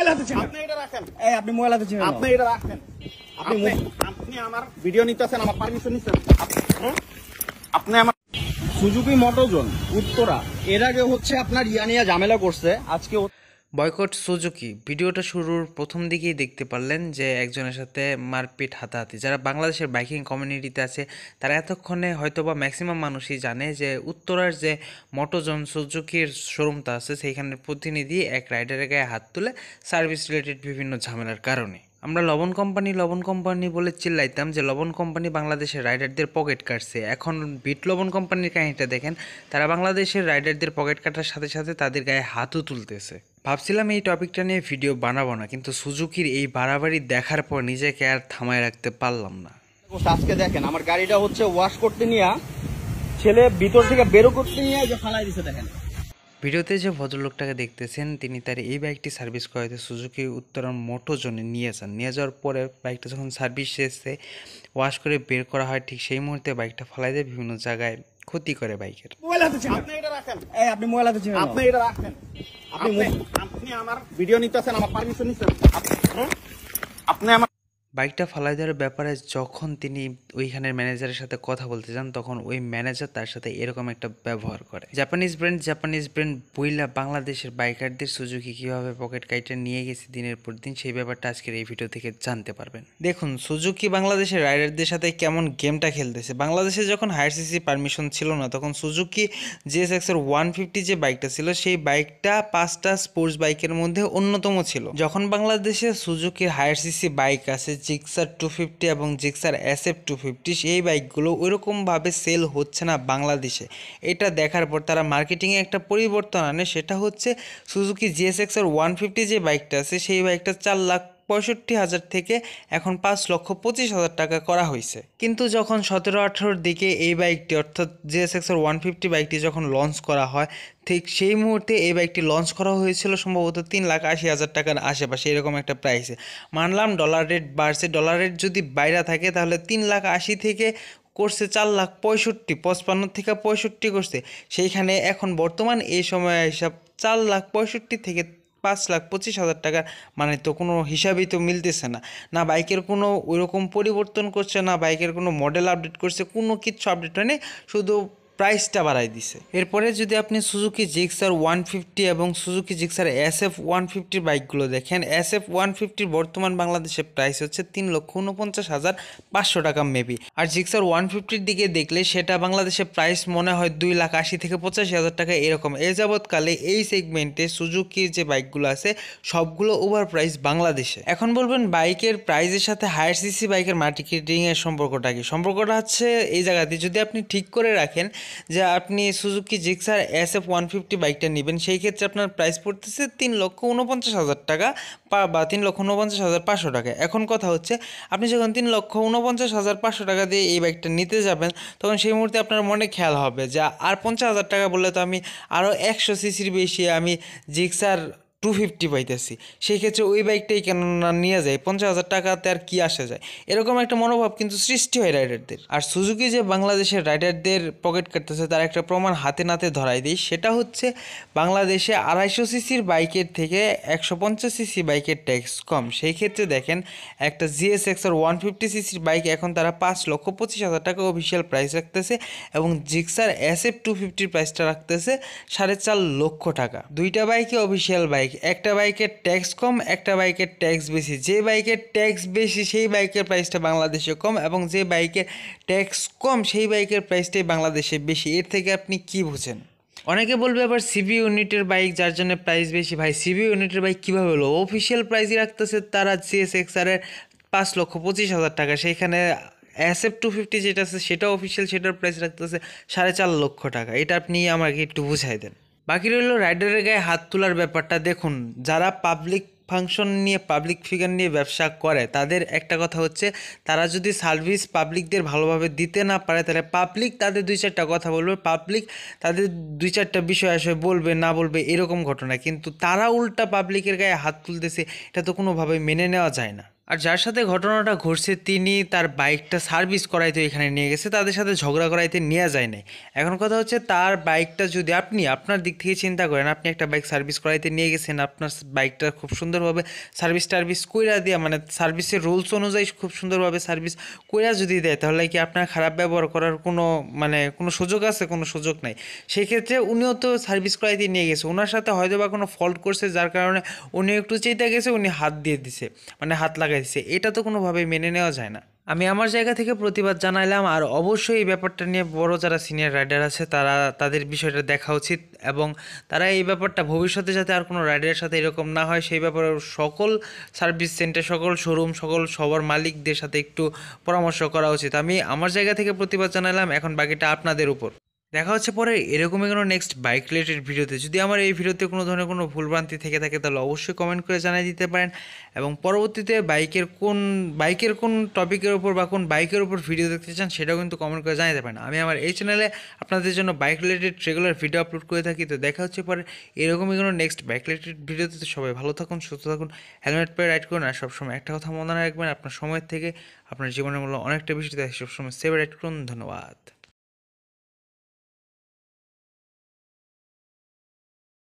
Mobile হাতে ছিলেন, আপনি এটা রাখেন, এই আপনি মোবাইল হাতে ছিলেন, আপনি এটা রাখেন। আপনি আমার ভিডিও নিতেছেন, আমার পারমিশন নিচ্ছেন। আপনি আমার সুজুকি মোটরজন উত্তরা এর আগে হচ্ছে আপনার নিয়ে ঝামেলা করছে। আজকে বয়কট সুজুকি ভিডিওটা শুরুর প্রথম দিকেই দেখতে পারলেন যে একজনের সাথে মারপিট হাতাহাতি। যারা বাংলাদেশের বাইকিং কমিউনিটিতে আছে তারা এতক্ষণে হয়তোবা ম্যাক্সিমাম মানুষই জানে যে উত্তরার যে মোটোজন সুজুকির শোরুমটা আছে সেইখানের প্রতিনিধি এক রাইডারের গায়ে হাত তুলে সার্ভিস রিলেটেড বিভিন্ন ঝামেলার কারণে। আমরা লবণ কোম্পানি বলে চিল্লাইতাম যে লবণ কোম্পানি বাংলাদেশের রাইডারদের পকেট কাটছে। এখন বিট লবণ কোম্পানির কাহিনীটা দেখেন, তারা বাংলাদেশের রাইডারদের পকেট কাটার সাথে সাথে তাদের গায়ে হাতও তুলতেছে। ভাবছিলাম এই টপিকটা নিয়ে ভিডিও বানাবো না, কিন্তু সুজুকির এই বাড়াবাড়ি দেখার পর নিজেকে আর থামায় রাখতে পারলাম না। আজকে দেখেন আমার গাড়িটা হচ্ছে ওয়াশ করতে নিয়ে ছেলে ভিতর থেকে বেরো করতে নিয়ে যে ফালাই দিছে। দেখেন ভিডিওতে যে ভদ্রলোকটাকে দেখতেছেন তিনি তার এই বাইকটি সার্ভিস করাতে সুজুকি উত্তরণ মোটোজনে নিয়ে যান। নিয়ে যাওয়ার পরে বাইকটা যখন সার্ভিস শেষে ওয়াশ করে বের করা হয়, ঠিক সেই মুহূর্তে বাইকটা ফালাই দিয়ে বিভিন্ন জায়গায় ক্ষতি করে বাইকের। মোবাইল হাতে ছিলেন, আপনি এটা রাখেন, এই আপনি মোবাইল হাতে ছিলেন, আপনি এটা রাখেন। আপনি আমার ভিডিও নিতেছেন, আমার পারমিশন নিচ্ছেন। আপনি আমার বাইকটা ফালাই দেওয়ার ব্যাপারে যখন তিনি ওইখানের ম্যানেজারের সাথে কথা বলতে যান, তখন ওই ম্যানেজার তার সাথে এরকম একটা ব্যবহার করে। জাপানিজ ব্র্যান্ড বইলা বাংলাদেশের বাইকারদের সুজুকি কীভাবে পকেট কাইটে নিয়ে গেছে দিনের পর দিন, সেই ব্যাপারটা আজকের এই ভিডিও থেকে জানতে পারবেন। দেখুন সুজুকি বাংলাদেশের রাইডারদের সাথে কেমন গেমটা খেলতেছে। বাংলাদেশে যখন হায়ার সিসি পারমিশন ছিল না, তখন সুজুকি জিএসএক্সের 150 যে বাইকটা ছিল সেই বাইকটা 5টা স্পোর্টস বাইকের মধ্যে অন্যতম ছিল। যখন বাংলাদেশে সুজুকির হায়ার সিসি বাইক আছে জিক্সার 250 এবং জিক্সার SF 250, সেই বাইকগুলো ওইরকমভাবে সেল হচ্ছে না বাংলাদেশে। এটা দেখার পর তারা মার্কেটিংয়ে একটা পরিবর্তন আনে, সেটা হচ্ছে সুজুকি জিএসএক্সের 150 যে বাইকটা আছে সেই বাইকটা 4,65,000 থেকে এখন 5,25,000 টাকা করা হয়েছে। কিন্তু যখন 17-18 দিকে এই বাইকটি অর্থাৎ জিএসএক্সের 150 বাইকটি যখন লঞ্চ করা হয়, ঠিক সেই মুহূর্তে এই বাইকটি লঞ্চ করা হয়েছিল সম্ভবত 3,80,000 টাকার আশেপাশে, এরকম একটা প্রাইসে। মানলাম ডলার রেট বাড়ছে, ডলার রেট যদি বাইরে থাকে তাহলে 3,80,000 থেকে করছে 4,65,000, 55 থেকে 65 করছে। সেইখানে এখন বর্তমান এই সময় হিসাব 4,65,000 থেকে 5,25,000 টাকার মানে তো কোনো হিসাবই তো মিলতেছে না। না বাইকের কোনো ওইরকম পরিবর্তন করছে, না বাইকের কোনো মডেল আপডেট করছে, কোনো কিছু আপডেট হয়নি, শুধু প্রাইসটা বাড়াই দিছে। এরপরে যদি আপনি সুজুকি জিক্সার 150 এবং সুজুকি জিক্সার SF 150 বাইকগুলো দেখেন, SF 150 বর্তমান বাংলাদেশে প্রাইস হচ্ছে 3,49,500 টাকা মেবি। আর জিক্সার 150-র দিকে দেখলে সেটা বাংলাদেশে প্রাইস মনে হয় 2,80,000 থেকে 85,000 টাকা এরকম। এ যাবৎকালে এই সেগমেন্টে সুজুকির যে বাইকগুলো আছে সবগুলো ওভার প্রাইস বাংলাদেশে। এখন বলবেন বাইকের প্রাইসের সাথে হায়ার সিসি বাইকের মার্কেটিংয়ের সম্পর্কটা কি? সম্পর্কটা হচ্ছে এই জায়গাতে, যদি আপনি ঠিক করে রাখেন যে আপনি সুজুকি জিক্সার SF 150 বাইকটা নেবেন, সেই ক্ষেত্রে আপনার প্রাইস পড়তেছে 3,49,000 টাকা বা 3,49,500 টাকা। এখন কথা হচ্ছে আপনি যখন 3,49,500 টাকা দিয়ে এই বাইকটা নিতে যাবেন, তখন সেই মুহূর্তে আপনার মনে খেয়াল হবে যে আর 50,000 টাকা বললে তো আমি আরও 100 সিসির বেশি আমি জিক্সার 250 পাইতেছি, সেই ক্ষেত্রে ওই বাইকটাই কেন না নিয়ে যায়, 50,000 টাকাতে আর কি আসে যায়, এরকম একটা মনোভাব কিন্তু সৃষ্টি হয় রাইডারদের। আর সুজুকি যে বাংলাদেশের রাইডারদের পকেট কাটতেছে তার একটা প্রমাণ হাতে নাতে ধরাই দিই, সেটা হচ্ছে বাংলাদেশে 250 সিসির বাইকের থেকে 150 সিসি বাইকের ট্যাক্স কম। সেই ক্ষেত্রে দেখেন একটা জিএসএক্সের 150 সিসির বাইক এখন তারা 5,25,000 টাকা অফিসিয়াল প্রাইস রাখতেছে এবং জিক্সার SF 250 প্রাইসটা রাখতেছে 4.5 লক্ষ টাকা। দুইটা বাইকে অফিসিয়াল বাইক, একটা বাইকের ট্যাক্স কম, একটা বাইকের ট্যাক্স বেশি। যে বাইকের ট্যাক্স বেশি সেই বাইকের প্রাইসটা বাংলাদেশে কম, এবং যে বাইকের ট্যাক্স কম সেই বাইকের প্রাইসটাই বাংলাদেশে বেশি। এর থেকে আপনি কি বুঝেন? অনেকে বলবে আবার সিবি ইউনিটের বাইক যার জন্য প্রাইস বেশি। ভাই সিবি ইউনিটের বাইক কীভাবে হলো? অফিসিয়াল প্রাইসই রাখতেছে তারা জিএসএক্সআরের 5,25,000 টাকা, সেইখানে SF 250 যেটা আছে সেটা অফিসিয়াল, সেটার প্রাইস রাখতেছে 4.5 লক্ষ টাকা। এটা আপনি আমাকে একটু বুঝাই দেন। বাকি রইল রাইডারের গায়ে হাত তোলার ব্যাপারটা। দেখুন যারা পাবলিক ফাংশন নিয়ে, পাবলিক ফিগার নিয়ে ব্যবসা করে, তাদের একটা কথা হচ্ছে তারা যদি সার্ভিস পাবলিকদের ভালোভাবে দিতে না পারে তাহলে পাবলিক তাদের 2-4টা কথা বলবে, পাবলিক তাদের 2-4টা বিষয় আসে বলবে না বলবে এরকম ঘটনা। কিন্তু তারা উল্টা পাবলিকের গায়ে হাত তুলতেছে, এটা তো কোনোভাবেই মেনে নেওয়া যায় না। আর যার সাথে ঘটনাটা ঘটছে তিনি তার বাইকটা সার্ভিস করাইতে এখানে নিয়ে গেছে, তাদের সাথে ঝগড়া করাইতে নেওয়া যায় নাই। এখন কথা হচ্ছে তার বাইকটা যদি আপনি আপনার দিক থেকে চিন্তা করেন, আপনি একটা বাইক সার্ভিস করাইতে নিয়ে গেছেন, আপনার বাইকটা খুব সুন্দরভাবে সার্ভিস টার্ভিস কইরা দিয়া, মানে সার্ভিসের রুলস অনুযায়ী খুব সুন্দরভাবে সার্ভিস কইরা যদি দেয়, তাহলে কি আপনার খারাপ ব্যবহার করার কোনো সুযোগ আছে? কোনো সুযোগ নাই। সেই ক্ষেত্রে উনিও তো সার্ভিস করাইতে নিয়ে গেছে, ওনার সাথে হয়তো বা কোনো ফল্ট করছে, যার কারণে উনি একটু চেতে গেছে, উনি হাত দিয়ে দিছে, মানে হাত লাগাই দিছে। এটা তো কোনোভাবেই মেনে নেওয়া যায় না। আমি আমার জায়গা থেকে প্রতিবাদ জানাইলাম, আর অবশ্যই এই ব্যাপারটা নিয়ে বড় যারা সিনিয়র রাইডার আছে তাদের বিষয়টা দেখা উচিত, এবং তারা এই ব্যাপারটা ভবিষ্যতে যাতে আর কোনো রাইডারের সাথে এরকম না হয় সেই ব্যাপারে সকল সার্ভিস সেন্টার, সকল শোরুম, সবার মালিকদের সাথে একটু পরামর্শ করা উচিত। আমি আমার জায়গা থেকে প্রতিবাদ জানাইলাম, এখন বাকিটা আপনাদের উপর। দেখা হচ্ছে পরে এরকমই কোনো নেক্সট বাইক রিলেটেড ভিডিওতে। যদি আমার এই ভিডিওতে কোনো ধরনের কোনো ভুলভ্রান্তি থেকে থাকে তাহলে অবশ্যই কমেন্ট করে জানিয়ে দিতে পারেন, এবং পরবর্তীতে বাইকের কোন টপিকের উপর বা কোন বাইকের উপর ভিডিও দেখতে চান সেটাও কিন্তু কমেন্ট করে জানাতে পারেন। আমি আমার এই চ্যানেলে আপনাদের জন্য bike related regular video upload করে থাকি। তো দেখা হচ্ছে পরে এরকমই কোনো নেক্সট বাইক রিলেটেড ভিডিওতে। সবাই ভালো থাকুন, সুস্থ থাকুন, হেলমেট পরে রাইড করুন, আর সবসময় একটা কথা মনে রাখবেন, আপনার সময়ের থেকে আপনার জীবনের মূল্য অনেকটা বেশি, তাই সবসময় সেভ রাইড করুন। ধন্যবাদ।